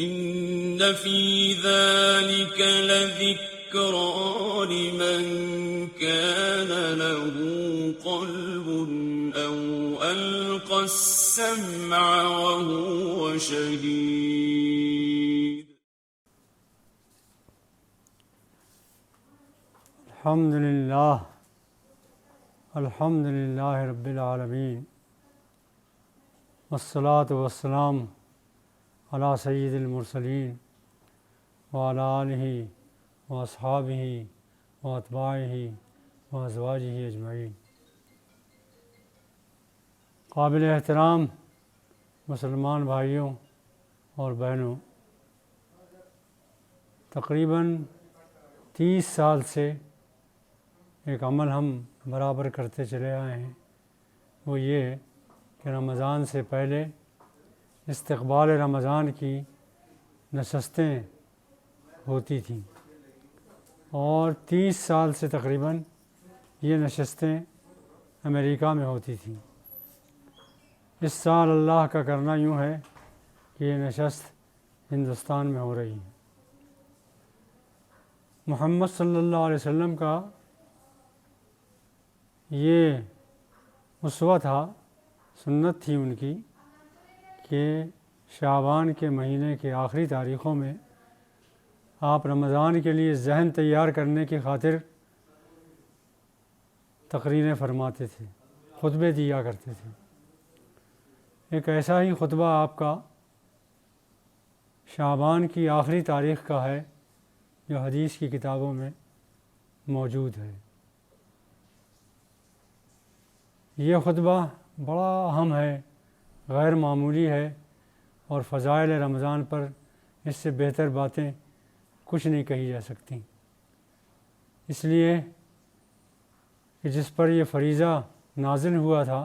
إن في ذلك لذكرى لمن كان له قلب أو ألقى السمع وهو شهيد. الحمد للہ رب العالمین والصلاة والسلام علی سید المرسلین وعلی آلہ واصحابہ واتباعہ وازواجہ اجمعین. قابل احترام مسلمان بھائیوں اور بہنوں، تقریباً 30 سال سے ایک عمل ہم برابر کرتے چلے آئے ہیں، وہ یہ کہ رمضان سے پہلے استقبال رمضان کی نشستیں ہوتی تھیں، اور 30 سال سے تقریباً یہ نشستیں امریکہ میں ہوتی تھیں. اس سال اللہ کا کرنا یوں ہے کہ یہ نشست ہندوستان میں ہو رہی ہے. محمد صلی اللہ علیہ وسلم کا یہ اسوہ تھا، سنت تھی ان کی، کہ شعبان کے مہینے کے آخری تاریخوں میں آپ رمضان کے لیے ذہن تیار کرنے کی خاطر تقریریں فرماتے تھے، خطبے دیا کرتے تھے. ایک ایسا ہی خطبہ آپ کا شعبان کی آخری تاریخ کا ہے جو حدیث کی کتابوں میں موجود ہے. یہ خطبہ بڑا اہم ہے، غیر معمولی ہے، اور فضائل رمضان پر اس سے بہتر باتیں کچھ نہیں کہی جا سکتی. اس لیے کہ جس پر یہ فریضہ نازل ہوا تھا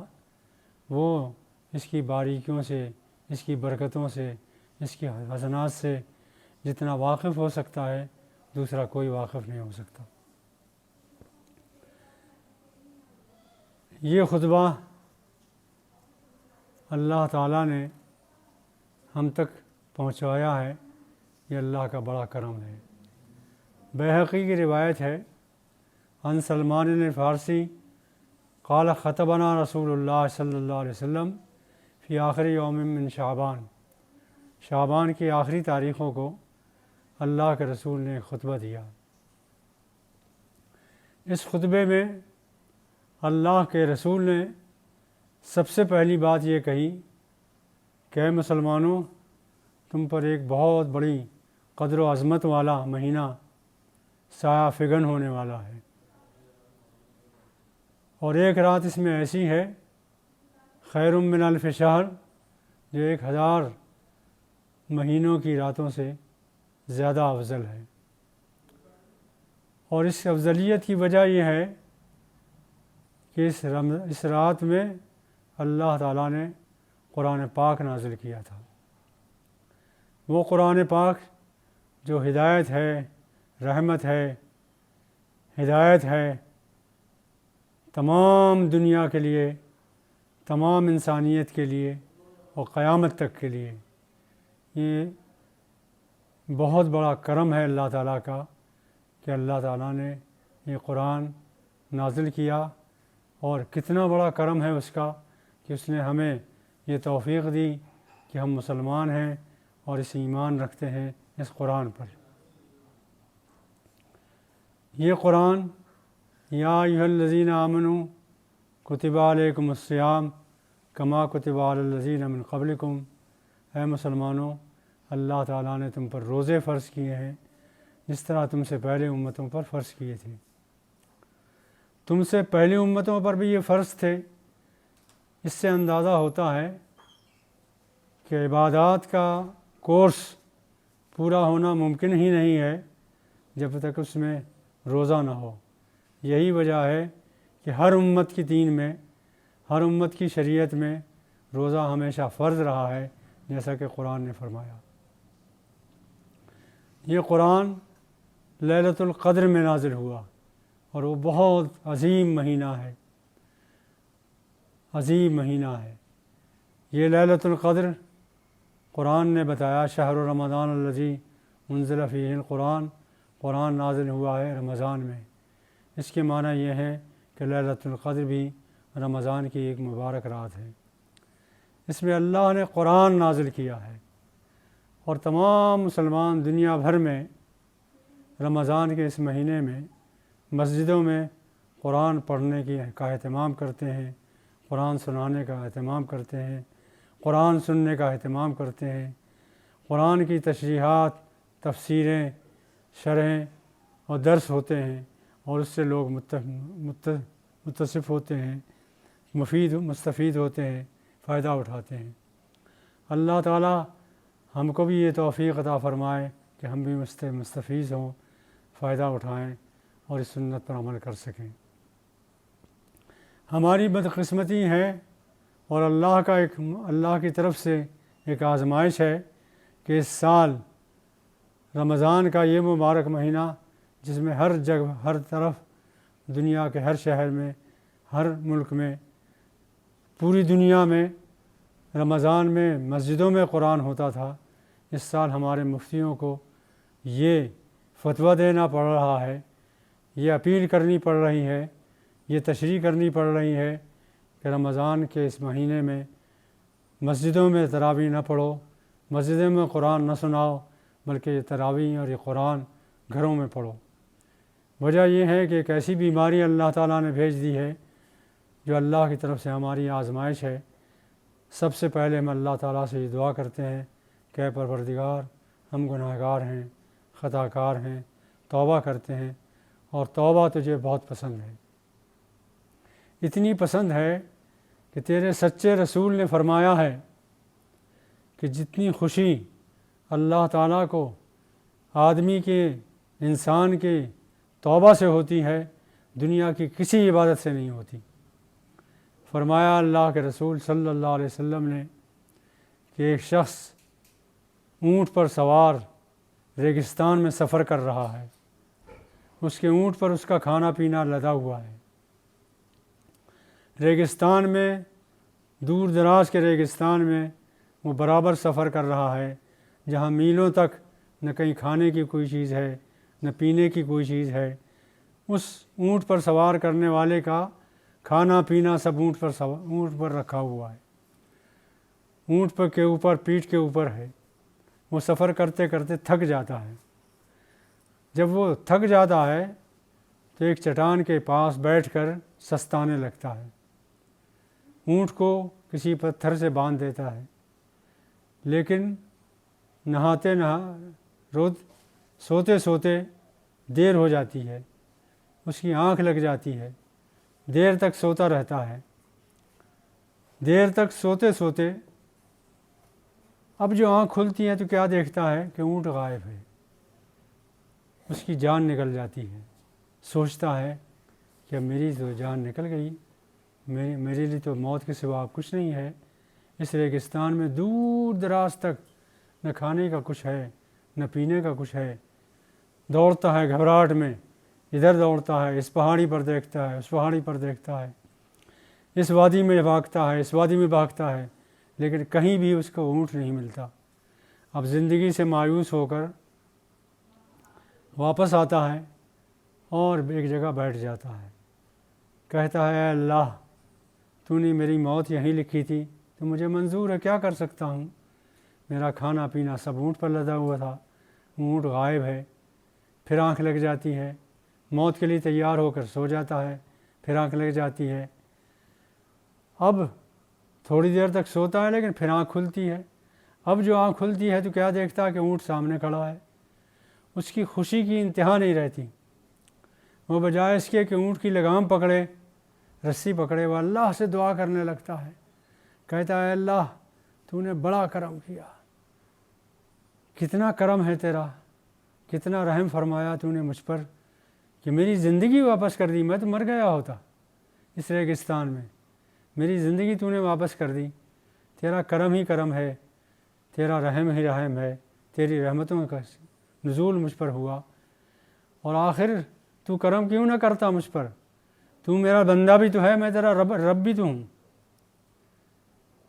وہ اس کی باریکیوں سے، اس کی برکتوں سے، اس کی حسنات سے جتنا واقف ہو سکتا ہے دوسرا کوئی واقف نہیں ہو سکتا. یہ خطبہ اللہ تعالیٰ نے ہم تک پہنچایا ہے، یہ اللہ کا بڑا کرم ہے. بیہقی کی روایت ہے، عن سلمان الفارسی قال خطبنا رسول اللہ صلی اللہ علیہ وسلم فی آخر یوم من شعبان. شعبان کی آخری تاریخوں کو اللہ کے رسول نے خطبہ دیا. اس خطبے میں اللہ کے رسول نے سب سے پہلی بات یہ کہی کہ اے مسلمانوں، تم پر ایک بہت بڑی قدر و عظمت والا مہینہ سایہ فگن ہونے والا ہے، اور ایک رات اس میں ایسی ہے خیر من الف شہر، جو 1000 مہینوں کی راتوں سے زیادہ افضل ہے. اور اس افضلیت کی وجہ یہ ہے کہ اس رات میں اللہ تعالیٰ نے قرآن پاک نازل کیا تھا. وہ قرآن پاک جو ہدایت ہے، رحمت ہے، ہدایت ہے تمام دنیا کے لیے، تمام انسانیت کے لیے اور قیامت تک کے لیے. یہ بہت بڑا کرم ہے اللہ تعالیٰ کا کہ اللہ تعالیٰ نے یہ قرآن نازل کیا، اور کتنا بڑا کرم ہے اس کا کہ اس نے ہمیں یہ توفیق دی کہ ہم مسلمان ہیں اور اس ایمان رکھتے ہیں اس قرآن پر. یہ قرآن یا ایھا الذین آمنوا کتب علیکم الصیام کما کتب علی الذین من قبلکم. اے مسلمانوں، اللہ تعالیٰ نے تم پر روزے فرض کیے ہیں جس طرح تم سے پہلے امتوں پر فرض کیے تھے. تم سے پہلی امتوں پر بھی یہ فرض تھے. اس سے اندازہ ہوتا ہے کہ عبادات کا کورس پورا ہونا ممکن ہی نہیں ہے جب تک اس میں روزہ نہ ہو. یہی وجہ ہے کہ ہر امت کی دین میں، ہر امت کی شریعت میں روزہ ہمیشہ فرض رہا ہے، جیسا کہ قرآن نے فرمایا. یہ قرآن لیلۃ القدر میں نازل ہوا، اور وہ بہت عظیم مہینہ ہے، عظیم مہینہ ہے. یہ لیلۃ القدر قرآن نے بتایا شہر رمضان الذی انزل فیہ القرآن، قرآن نازل ہوا ہے رمضان میں۔ اس کے معنی یہ ہے کہ لیلۃ القدر بھی رمضان کی ایک مبارک رات ہے۔ اس میں اللہ نے قرآن نازل کیا ہے، اور تمام مسلمان دنیا بھر میں رمضان کے اس مہینے میں مسجدوں میں قرآن پڑھنے کا اہتمام کرتے ہیں، قرآن سنانے کا اہتمام کرتے ہیں، قرآن سننے کا اہتمام کرتے ہیں، قرآن کی تشریحات، تفسیریں، شرحیں اور درس ہوتے ہیں، اور اس سے لوگ متصف ہوتے ہیں، مستفید ہوتے ہیں، فائدہ اٹھاتے ہیں۔ اللہ تعالیٰ ہم کو بھی یہ توفیق عطا فرمائے کہ ہم بھی مستفیض ہوں، فائدہ اٹھائیں اور اس سنت پر عمل کر سکیں۔ ہماری بدقسمتی ہے اور اللہ کی طرف سے ایک آزمائش ہے کہ اس سال رمضان کا یہ مبارک مہینہ، جس میں ہر جگہ، ہر طرف، دنیا کے ہر شہر میں، ہر ملک میں، پوری دنیا میں رمضان میں مسجدوں میں قرآن ہوتا تھا، اس سال ہمارے مفتیوں کو یہ فتویٰ دینا پڑ رہا ہے، یہ اپیل کرنی پڑ رہی ہے، یہ تشریح کرنی پڑ رہی ہے کہ رمضان کے اس مہینے میں مسجدوں میں تراویح نہ پڑھو، مسجدوں میں قرآن نہ سناؤ، بلکہ یہ تراویح اور یہ قرآن گھروں میں پڑھو۔ وجہ یہ ہے کہ ایک ایسی بیماری اللہ تعالیٰ نے بھیج دی ہے جو اللہ کی طرف سے ہماری آزمائش ہے۔ سب سے پہلے ہم اللہ تعالیٰ سے یہ دعا کرتے ہیں کہ اے پروردگار، ہم گناہ گار ہیں، خطا کار ہیں، توبہ کرتے ہیں، اور توبہ تجھے بہت پسند ہے، اتنی پسند ہے کہ تیرے سچے رسول نے فرمایا ہے کہ جتنی خوشی اللہ تعالیٰ کو آدمی کے، انسان کے توبہ سے ہوتی ہے، دنیا کی کسی عبادت سے نہیں ہوتی۔ فرمایا اللہ کے رسول صلی اللہ علیہ وسلم نے کہ ایک شخص اونٹ پر سوار ریگستان میں سفر کر رہا ہے، اس کے اونٹ پر اس کا کھانا پینا لدا ہوا ہے۔ ریگستان میں، دور دراز کے ریگستان میں وہ برابر سفر کر رہا ہے، جہاں میلوں تک نہ کہیں کھانے کی کوئی چیز ہے، نہ پینے کی کوئی چیز ہے۔ اس اونٹ پر سوار کرنے والے کا کھانا پینا سب اونٹ پر رکھا ہوا ہے، اونٹ پر کے اوپر، پیٹھ کے اوپر ہے۔ وہ سفر کرتے کرتے تھک جاتا ہے۔ جب وہ تھک جاتا ہے تو ایک چٹان کے پاس بیٹھ کر سستانے لگتا ہے، اونٹ کو کسی پتھر سے باندھ دیتا ہے، لیکن سوتے سوتے دیر ہو جاتی ہے، اس کی آنکھ لگ جاتی ہے، دیر تک سوتا رہتا ہے۔ دیر تک سوتے سوتے اب جو آنکھ کھلتی ہے تو کیا دیکھتا ہے کہ اونٹ غائب ہے، اس کی جان نکل جاتی ہے۔ سوچتا ہے کہ اب میری تو جان نکل گئی، میرے لیے تو موت کے سوا کچھ نہیں ہے۔ اس ریگستان میں دور دراز تک نہ کھانے کا کچھ ہے، نہ پینے کا کچھ ہے۔ دوڑتا ہے گھبراہٹ میں، ادھر دوڑتا ہے، اس پہاڑی پر دیکھتا ہے، اس پہاڑی پر دیکھتا ہے، اس وادی میں بھاگتا ہے، اس وادی میں بھاگتا ہے، لیکن کہیں بھی اس کو اونٹ نہیں ملتا۔ اب زندگی سے مایوس ہو کر واپس آتا ہے اور ایک جگہ بیٹھ جاتا ہے، کہتا ہے اے اللہ، تو نے میری موت یہیں لکھی تھی تو مجھے منظور ہے، کیا کر سکتا ہوں؟ میرا کھانا پینا سب اونٹ پر لدا ہوا تھا، اونٹ غائب ہے۔ پھر آنکھ لگ جاتی ہے، موت کے لیے تیار ہو کر سو جاتا ہے، پھر آنکھ لگ جاتی ہے۔ اب تھوڑی دیر تک سوتا ہے لیکن پھر آنکھ کھلتی ہے۔ اب جو آنکھ کھلتی ہے تو کیا دیکھتا ہے کہ اونٹ سامنے کھڑا ہے۔ اس کی خوشی کی انتہا نہیں رہتی، وہ بجائے اس کے کہ اونٹ کی لگام پکڑے، رسی پکڑے، وہ اللہ سے دعا کرنے لگتا ہے، کہتا ہے اے اللہ، تو نے بڑا کرم کیا، کتنا کرم ہے تیرا، کتنا رحم فرمایا تو نے مجھ پر کہ میری زندگی واپس کر دی، میں تو مر گیا ہوتا اس ریگستان میں، میری زندگی تو نے واپس کر دی۔ تیرا کرم ہی کرم ہے، تیرا رحم ہی رحم ہے، تیری رحمتوں کا نزول مجھ پر ہوا، اور آخر تو کرم کیوں نہ کرتا مجھ پر؟ تو میرا بندہ بھی تو ہے، میں تیرا رب بھی تو ہوں۔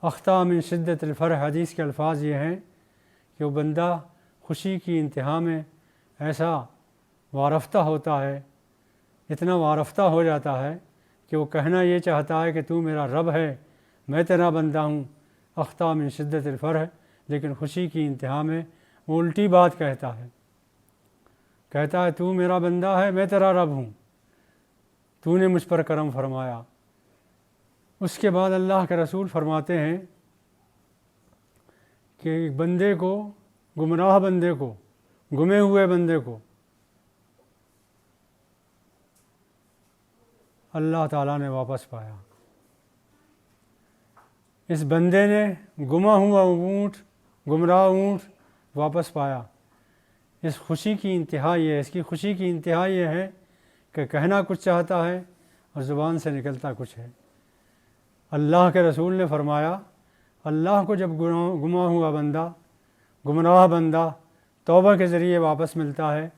اخطا من شدت الفرح، حدیث کے الفاظ یہ ہیں کہ وہ بندہ خوشی کی انتہا میں ایسا وارفتہ ہوتا ہے، اتنا وارفتہ ہو جاتا ہے کہ وہ کہنا یہ چاہتا ہے کہ تو میرا رب ہے، میں تیرا بندہ ہوں، اخطا من شدت الفرح، لیکن خوشی کی انتہا میں وہ الٹی بات کہتا ہے تو میرا بندہ ہے، میں تیرا رب ہوں، تو نے مجھ پر کرم فرمایا۔ اس کے بعد اللہ کے رسول فرماتے ہیں کہ بندے کو، گمراہ بندے کو، گمے ہوئے بندے کو اللہ تعالیٰ نے واپس پایا۔ اس بندے نے گما ہوا اونٹ، گمراہ اونٹ واپس پایا۔ اس خوشی کی انتہا یہ ہے، اس کی خوشی کی انتہا یہ ہے کہ کہنا کچھ چاہتا ہے اور زبان سے نکلتا کچھ ہے۔ اللہ کے رسول نے فرمایا اللہ کو جب گما ہوا بندہ، گمراہ بندہ توبہ کے ذریعے واپس ملتا ہے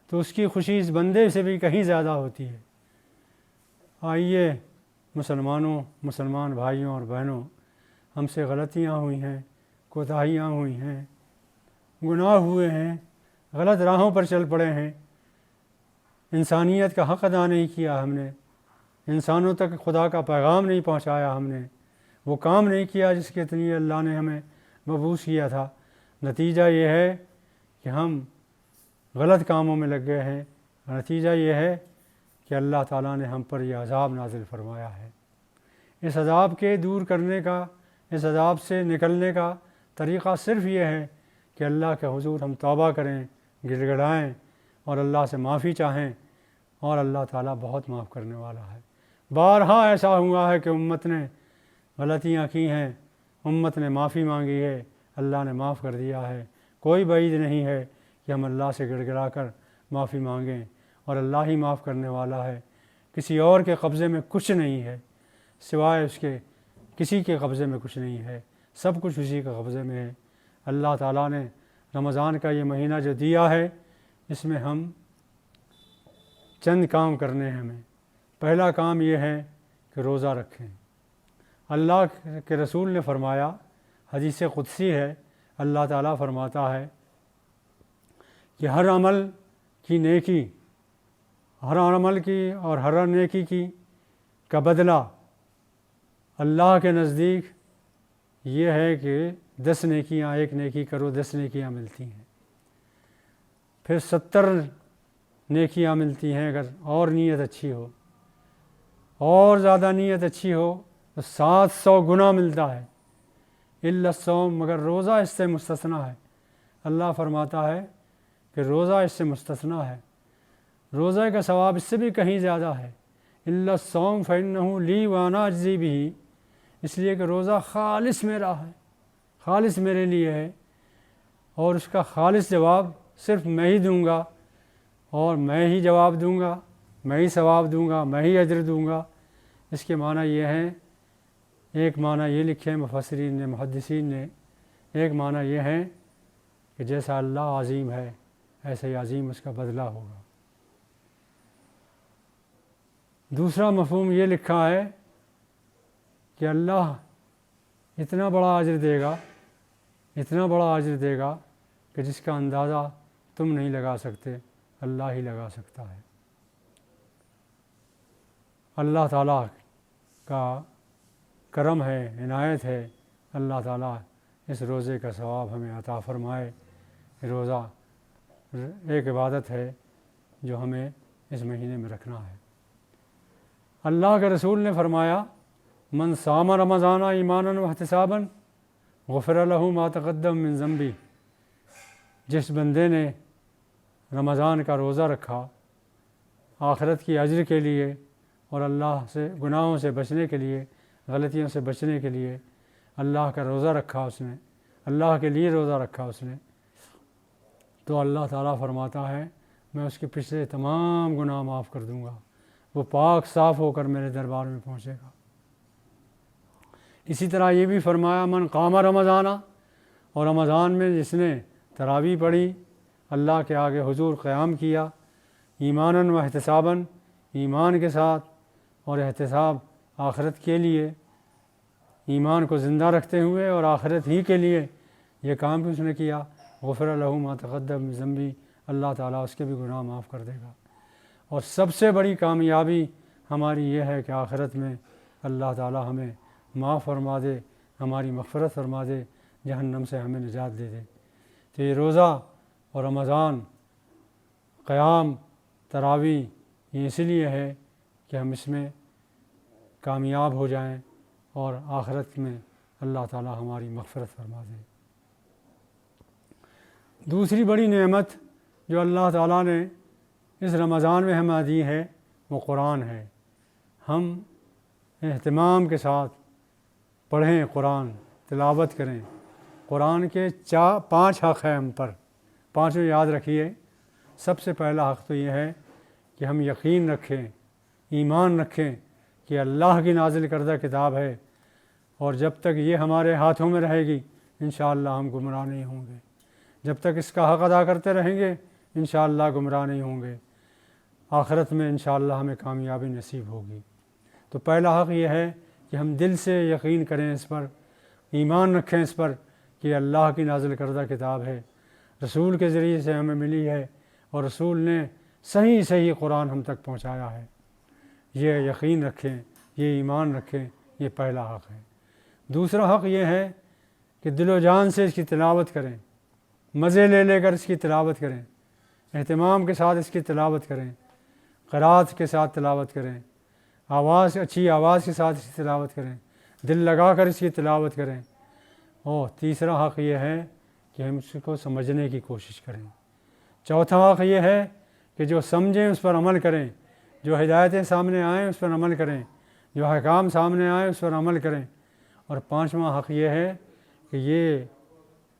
تو اس کی خوشی اس بندے سے بھی کہیں زیادہ ہوتی ہے۔ آئیے مسلمان بھائیوں اور بہنوں، ہم سے غلطیاں ہوئی ہیں، کوتاہیاں ہوئی ہیں، گناہ ہوئے ہیں، غلط راہوں پر چل پڑے ہیں، انسانیت کا حق ادا نہیں کیا ہم نے، انسانوں تک خدا کا پیغام نہیں پہنچایا ہم نے، وہ کام نہیں کیا جس کے لیے اللہ نے ہمیں مبعوث کیا تھا۔ نتیجہ یہ ہے کہ ہم غلط کاموں میں لگ گئے ہیں، نتیجہ یہ ہے کہ اللہ تعالیٰ نے ہم پر یہ عذاب نازل فرمایا ہے۔ اس عذاب کے دور کرنے کا، اس عذاب سے نکلنے کا طریقہ صرف یہ ہے کہ اللہ کے حضور ہم توبہ کریں، گڑ گڑائیں اور اللہ سے معافی چاہیں، اور اللہ تعالیٰ بہت معاف کرنے والا ہے۔ بارہا ایسا ہوا ہے کہ امت نے غلطیاں کی ہیں، امت نے معافی مانگی ہے، اللہ نے معاف کر دیا ہے۔ کوئی بعید نہیں ہے کہ ہم اللہ سے گڑ گڑا کر معافی مانگیں، اور اللہ ہی معاف کرنے والا ہے۔ کسی اور کے قبضے میں کچھ نہیں ہے، سوائے اس کے کسی کے قبضے میں کچھ نہیں ہے، سب کچھ اسی کے قبضے میں ہے۔ اللہ تعالیٰ نے رمضان کا یہ مہینہ جو دیا ہے، اس میں ہم چند کام کرنے ہیں ہمیں۔ پہلا کام یہ ہے کہ روزہ رکھیں۔ اللہ کے رسول نے فرمایا، حدیث قدسی ہے، اللہ تعالیٰ فرماتا ہے کہ ہر عمل کی نیکی، ہر عمل کی اور ہر نیکی کی کا بدلہ اللہ کے نزدیک یہ ہے کہ 10 نیکیاں، ایک نیکی کرو 10 نیکیاں ملتی ہیں، پھر 70 نیکیاں ملتی ہیں اگر اور نیت اچھی ہو، اور زیادہ نیت اچھی ہو تو 700 گنا ملتا ہے، الا الصوم، مگر روزہ اس سے مستثنیٰ ہے۔ اللہ فرماتا ہے کہ روزہ اس سے مستثنیٰ ہے، روزہ کا ثواب اس سے بھی کہیں زیادہ ہے۔ الا الصوم فإنه لی وانا اجزی بہ، اس لیے کہ روزہ خالص میرا ہے، خالص میرے لیے ہے، اور اس کا خالص جواب صرف میں ہی دوں گا، اور میں ہی جواب دوں گا، میں ہی ثواب دوں گا، میں ہی اجر دوں گا۔ اس کے معنی یہ ہے، ایک معنی یہ لکھے مفسرین نے، محدثین نے، ایک معنی یہ ہے کہ جیسا اللہ عظیم ہے ایسے ہی عظیم اس کا بدلہ ہوگا۔ دوسرا مفہوم یہ لکھا ہے کہ اللہ اتنا بڑا اجر دے گا، اتنا بڑا اجر دے گا کہ جس کا اندازہ تم نہیں لگا سکتے، اللہ ہی لگا سکتا ہے۔ اللہ تعالیٰ کا کرم ہے، عنایت ہے، اللہ تعالیٰ اس روزے کا ثواب ہمیں عطا فرمائے۔ روزہ ایک عبادت ہے جو ہمیں اس مہینے میں رکھنا ہے۔ اللہ کے رسول نے فرمایا، من صام رمضان ایمانا واحتسابا غفر له ما تقدم من ذنبی، جس بندے نے رمضان کا روزہ رکھا آخرت کی اجر کے لیے اور اللہ سے گناہوں سے بچنے کے لیے، غلطیوں سے بچنے کے لیے اللہ کا روزہ رکھا، اس نے اللہ کے لیے روزہ رکھا اس نے، تو اللہ تعالیٰ فرماتا ہے میں اس کے پچھلے تمام گناہ معاف کر دوں گا، وہ پاک صاف ہو کر میرے دربار میں پہنچے گا۔ اسی طرح یہ بھی فرمایا، من قام رمضان، اور رمضان میں جس نے تراویح پڑھی، اللہ کے آگے حضور قیام کیا، ایمانا و احتسابا، ایمان کے ساتھ اور احتساب آخرت کے لیے، ایمان کو زندہ رکھتے ہوئے اور آخرت ہی کے لیے یہ کام بھی اس نے کیا، غفر لہ ما تقدم من ذنبی، اللہ تعالیٰ اس کے بھی گناہ معاف کر دے گا۔ اور سب سے بڑی کامیابی ہماری یہ ہے کہ آخرت میں اللہ تعالیٰ ہمیں معاف فرما دے، ہماری مغفرت فرما دے، جہنم سے ہمیں نجات دے دے۔ تو یہ روزہ اور رمضان، قیام، تراویح، یہ اس لیے ہے کہ ہم اس میں کامیاب ہو جائیں اور آخرت میں اللہ تعالیٰ ہماری مغفرت فرما دے۔ دوسری بڑی نعمت جو اللہ تعالیٰ نے اس رمضان میں ہمیں دی ہے وہ قرآن ہے۔ ہم اہتمام کے ساتھ پڑھیں، قرآن تلاوت کریں۔ قرآن کے 5 حق ہیں ہم پر، 5 یاد رکھیے۔ سب سے پہلا حق تو یہ ہے کہ ہم یقین رکھیں، ایمان رکھیں کہ اللہ کی نازل کردہ کتاب ہے، اور جب تک یہ ہمارے ہاتھوں میں رہے گی انشاءاللہ ہم گمراہ نہیں ہوں گے۔ جب تک اس کا حق ادا کرتے رہیں گے انشاءاللہ گمراہ نہیں ہوں گے، آخرت میں انشاءاللہ ہمیں کامیابی نصیب ہوگی۔ تو پہلا حق یہ ہے کہ ہم دل سے یقین کریں اس پر، ایمان رکھیں اس پر کہ اللہ کی نازل کردہ کتاب ہے، رسول کے ذریعے سے ہمیں ملی ہے، اور رسول نے صحیح قرآن ہم تک پہنچایا ہے۔ یہ یقین رکھیں، یہ ایمان رکھیں، یہ پہلا حق ہے۔ دوسرا حق یہ ہے کہ دل و جان سے اس کی تلاوت کریں، مزے لے کر اس کی تلاوت کریں، اہتمام کے ساتھ اس کی تلاوت کریں، قرات کے ساتھ تلاوت کریں، اچھی آواز کے ساتھ اس کی تلاوت کریں، دل لگا کر اس کی تلاوت کریں۔ اور تیسرا حق یہ ہے کہ ہم اس کو سمجھنے کی کوشش کریں۔ چوتھا حق یہ ہے کہ جو سمجھیں اس پر عمل کریں، جو ہدایتیں سامنے آئیں اس پر عمل کریں، جو احکام سامنے آئیں اس پر عمل کریں۔ اور پانچواں حق یہ ہے کہ یہ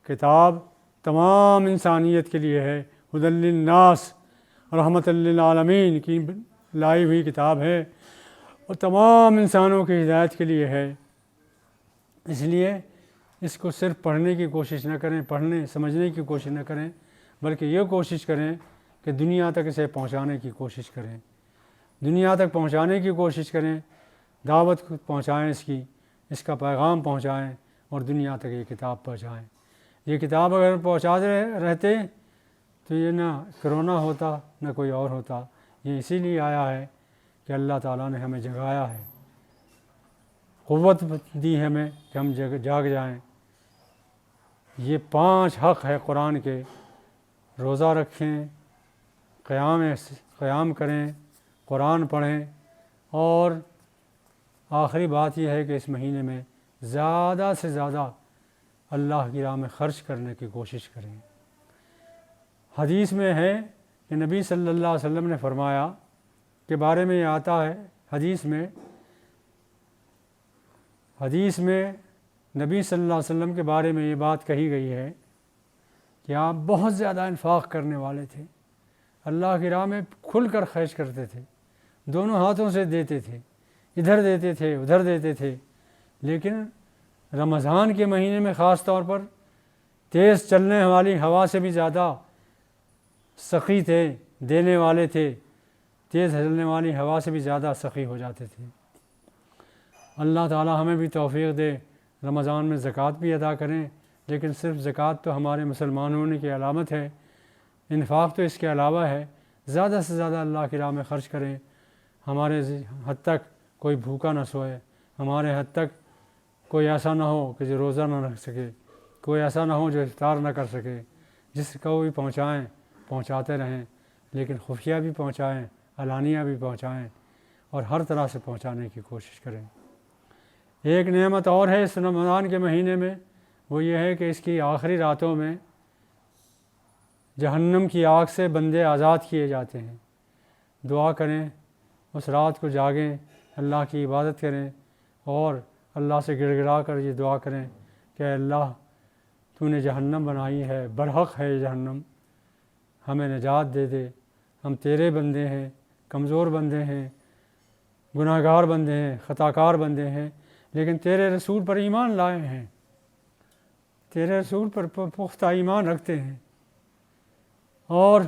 کتاب تمام انسانیت کے لیے ہے، ھدی للناس، رحمۃ للعالمین کی لائی ہوئی کتاب ہے، اور تمام انسانوں کی ہدایت کے لیے ہے۔ اس لیے اس کو صرف پڑھنے کی کوشش نہ کریں، پڑھنے سمجھنے کی کوشش نہ کریں، بلکہ یہ کوشش کریں کہ دنیا تک اسے پہنچانے کی کوشش کریں، دنیا تک پہنچانے کی کوشش کریں، دعوت پہنچائیں اس کا پیغام پہنچائیں، اور دنیا تک یہ کتاب پہنچائیں۔ یہ کتاب اگر پہنچاتے رہتے تو یہ نہ کرونا ہوتا نہ کوئی اور ہوتا۔ یہ اسی لیے آیا ہے کہ اللہ تعالیٰ نے ہمیں جگایا ہے، قوت دی ہمیں کہ ہم جاگ جائیں۔ یہ 5 حق ہے قرآن کے۔ روزہ رکھیں، قیام کریں، قرآن پڑھیں، اور آخری بات یہ ہے کہ اس مہینے میں زیادہ سے زیادہ اللہ کی راہ میں خرچ کرنے کی کوشش کریں۔ حدیث میں ہے کہ نبی صلی اللہ علیہ وسلم نے فرمایا کے بارے میں یہ آتا ہے، حدیث میں نبی صلی اللہ علیہ وسلم کے بارے میں یہ بات کہی گئی ہے کہ آپ بہت زیادہ انفاق کرنے والے تھے، اللہ کی راہ میں کھل کر خرچ کرتے تھے، دونوں ہاتھوں سے دیتے تھے، ادھر دیتے تھے ادھر دیتے تھے۔ لیکن رمضان کے مہینے میں خاص طور پر تیز چلنے والی ہوا سے بھی زیادہ سخی تھے، دینے والے تھے، تیز چلنے والی ہوا سے بھی زیادہ سخی ہو جاتے تھے۔ اللہ تعالیٰ ہمیں بھی توفیق دے، رمضان میں زکوٰۃ بھی ادا کریں، لیکن صرف زکوٰۃ تو ہمارے مسلمان ہونے کی علامت ہے، انفاق تو اس کے علاوہ ہے۔ زیادہ سے زیادہ اللہ کی راہ میں خرچ کریں، ہمارے حد تک کوئی بھوکا نہ سوئے، ہمارے حد تک کوئی ایسا نہ ہو کہ جو روزہ نہ رکھ سکے، کوئی ایسا نہ ہو جو افطار نہ کر سکے۔ جس کو بھی پہنچائیں، پہنچاتے رہیں، لیکن خفیہ بھی پہنچائیں، علانیہ بھی پہنچائیں، اور ہر طرح سے پہنچانے کی کوشش کریں۔ ایک نعمت اور ہے اس رمضان کے مہینے میں، وہ یہ ہے کہ اس کی آخری راتوں میں جہنم کی آگ سے بندے آزاد کیے جاتے ہیں۔ دعا کریں، اس رات کو جاگیں، اللہ کی عبادت کریں، اور اللہ سے گڑ گڑا کر یہ دعا کریں کہ اے اللہ تو نے جہنم بنائی ہے، برحق ہے یہ جہنم، ہمیں نجات دے دے، ہم تیرے بندے ہیں، کمزور بندے ہیں، گناہ گار بندے ہیں، خطا کار بندے ہیں، لیکن تیرے رسول پر ایمان لائے ہیں، تیرے رسول پر پختہ ایمان رکھتے ہیں، اور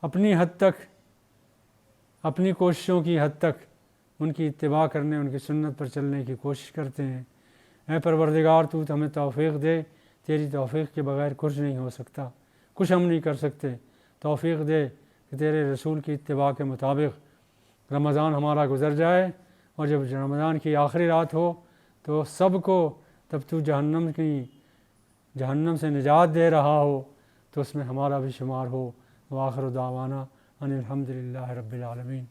اپنی حد تک، اپنی کوششوں کی حد تک ان کی اتباع کرنے، ان کی سنت پر چلنے کی کوشش کرتے ہیں۔ اے پروردگار تو ہمیں توفیق دے تیری توفیق کے بغیر کچھ نہیں ہو سکتا، کچھ ہم نہیں کر سکتے۔ توفیق دے کہ تیرے رسول کی اتباع کے مطابق رمضان ہمارا گزر جائے، اور جب رمضان کی آخری رات ہو تو سب کو، تب تو جہنم سے نجات دے رہا ہو تو اس میں ہمارا بھی شمار ہو۔ وآخر دعوانا ان الحمد للہ رب العالمین۔